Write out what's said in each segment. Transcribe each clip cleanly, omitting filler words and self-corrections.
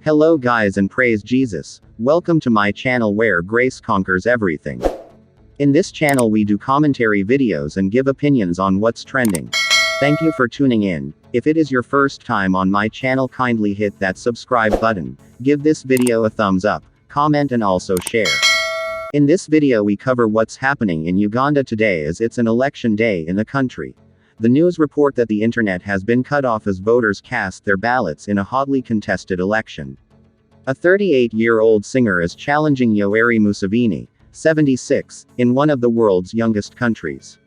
Hello guys and praise Jesus. Welcome to my channel where grace conquers everything. In this channel we do commentary videos and give opinions on what's trending. Thank you for tuning in. If it is your first time on my channel, kindly hit that subscribe button, give this video a thumbs up, comment and also share. In this video we cover what's happening in Uganda today as it's an election day in the country. The news report that the internet has been cut off as voters cast their ballots in a hotly contested election. A 38-year-old singer is challenging Yoweri Museveni, 76, in one of the world's youngest countries.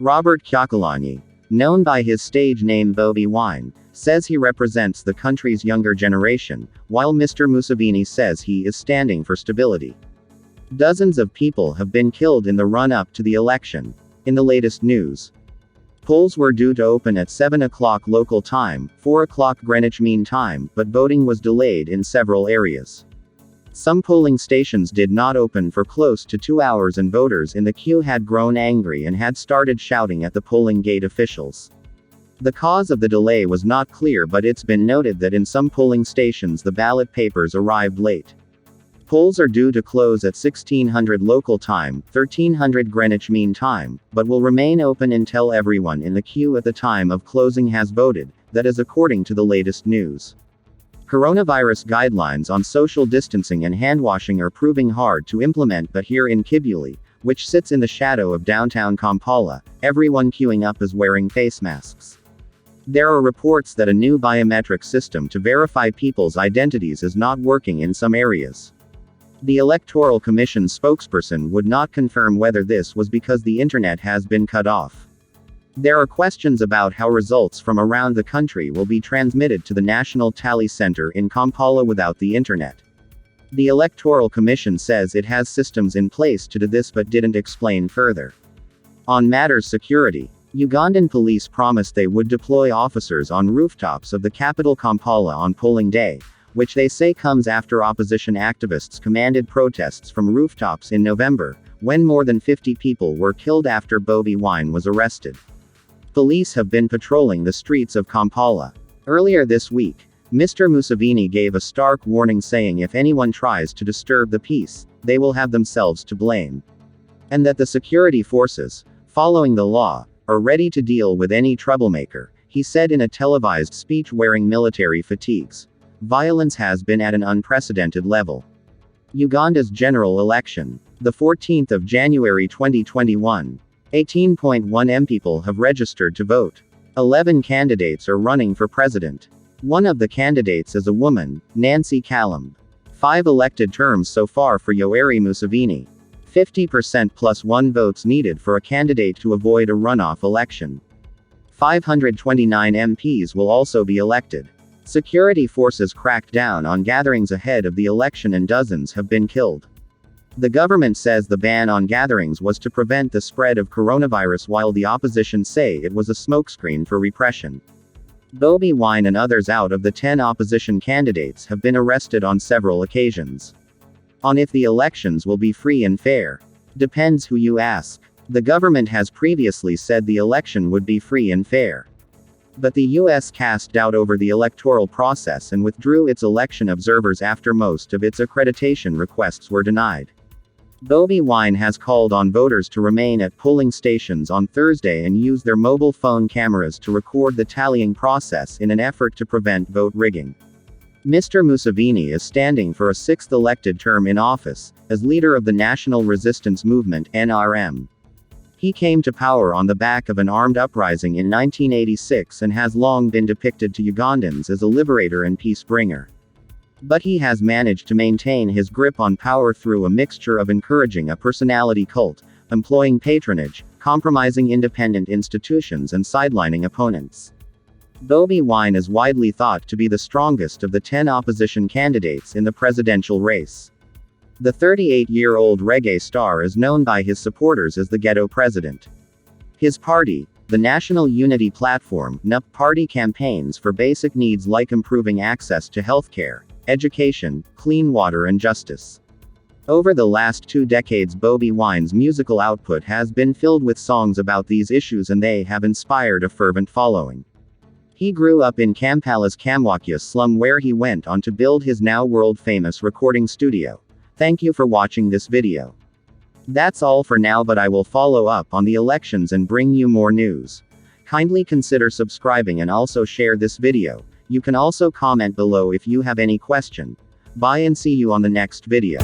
Robert Kyagulanyi, known by his stage name Bobi Wine, says he represents the country's younger generation, while Mr. Museveni says he is standing for stability. Dozens of people have been killed in the run-up to the election. In the latest news, polls were due to open at 7 o'clock local time, 4 o'clock Greenwich Mean Time, but voting was delayed in several areas. Some polling stations did not open for close to 2 hours and voters in the queue had grown angry and had started shouting at the polling gate officials. The cause of the delay was not clear, but it's been noted that in some polling stations the ballot papers arrived late. Polls are due to close at 1600 local time, 1300 Greenwich Mean Time, but will remain open until everyone in the queue at the time of closing has voted, that is according to the latest news. Coronavirus guidelines on social distancing and handwashing are proving hard to implement, but here in Kibuli, which sits in the shadow of downtown Kampala, everyone queuing up is wearing face masks. There are reports that a new biometric system to verify people's identities is not working in some areas. The Electoral Commission spokesperson would not confirm whether this was because the internet has been cut off. There are questions about how results from around the country will be transmitted to the National Tally Center in Kampala without the internet. The Electoral Commission says it has systems in place to do this but didn't explain further. On matters security, Ugandan police promised they would deploy officers on rooftops of the capital Kampala on polling day, which they say comes after opposition activists commanded protests from rooftops in November, when more than 50 people were killed after Bobi Wine was arrested. Police have been patrolling the streets of Kampala. Earlier this week, Mr. Museveni gave a stark warning saying if anyone tries to disturb the peace, they will have themselves to blame. And that the security forces, following the law, are ready to deal with any troublemaker, he said in a televised speech wearing military fatigues. Violence has been at an unprecedented level. Uganda's general election. The 14th of January 2021. 18.1 people have registered to vote. 11 candidates are running for president. One of the candidates is a woman, Nancy Kalamb. 5 elected terms so far for Yoweri Museveni. 50% plus 1 votes needed for a candidate to avoid a runoff election. 529 MPs will also be elected. Security forces cracked down on gatherings ahead of the election and dozens have been killed. The government says the ban on gatherings was to prevent the spread of coronavirus, while the opposition say it was a smokescreen for repression. Bobi Wine and others out of the 10 opposition candidates have been arrested on several occasions. On if the elections will be free and fair. Depends who you ask. The government has previously said the election would be free and fair. But the U.S. cast doubt over the electoral process and withdrew its election observers after most of its accreditation requests were denied. Bobi Wine has called on voters to remain at polling stations on Thursday and use their mobile phone cameras to record the tallying process in an effort to prevent vote rigging. Mr. Museveni is standing for a 6th elected term in office, as leader of the National Resistance Movement, NRM. He came to power on the back of an armed uprising in 1986 and has long been depicted to Ugandans as a liberator and peace bringer. But he has managed to maintain his grip on power through a mixture of encouraging a personality cult, employing patronage, compromising independent institutions and sidelining opponents. Bobi Wine is widely thought to be the strongest of the 10 opposition candidates in the presidential race. The 38-year-old reggae star is known by his supporters as the ghetto president. His party, the National Unity Platform, NUP party campaigns for basic needs like improving access to healthcare, education, clean water and justice. Over the last 2 decades, Bobi Wine's musical output has been filled with songs about these issues and they have inspired a fervent following. He grew up in Kampala's Kamwokya slum where he went on to build his now world-famous recording studio. Thank you for watching this video. That's all for now, but I will follow up on the elections and bring you more news. Kindly consider subscribing and also share this video. You can also comment below if you have any question. Bye and see you on the next video.